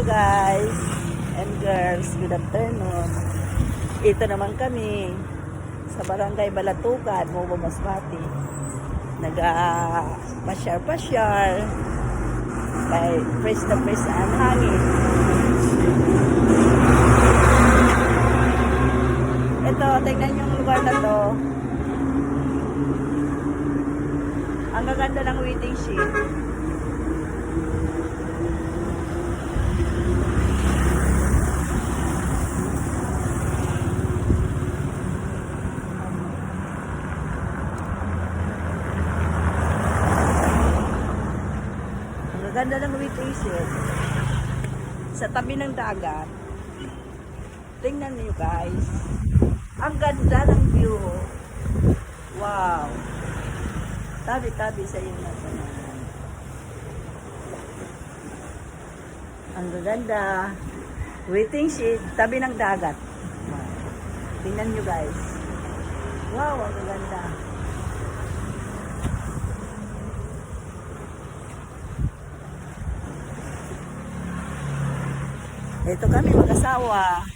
Hello guys and girls, good afternoon. Ito naman kami sa Barangay Balatukan, Mobo Masbate. Pasyar-pasyar. Kay fresh na fresh ang hangin. Ito, tingnan yung lugar na to. Ang gaganda ng waiting shed. Ganda ng waiting shed sa tabi ng dagat. Tingnan niyo guys, ang ganda ng view. Wow, tabi-tabi sa inyo na naman. Ang ganda, waiting shed, tabi ng dagat. Wow. Tingnan niyo guys, wow, ang ganda. Ito kami mag-asawa.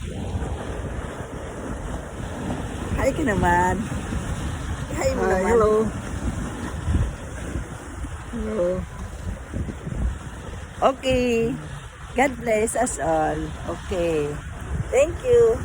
Hi ka naman. Hi mo naman. Hello. Hello. Okay. God bless us all. Okay. Thank you.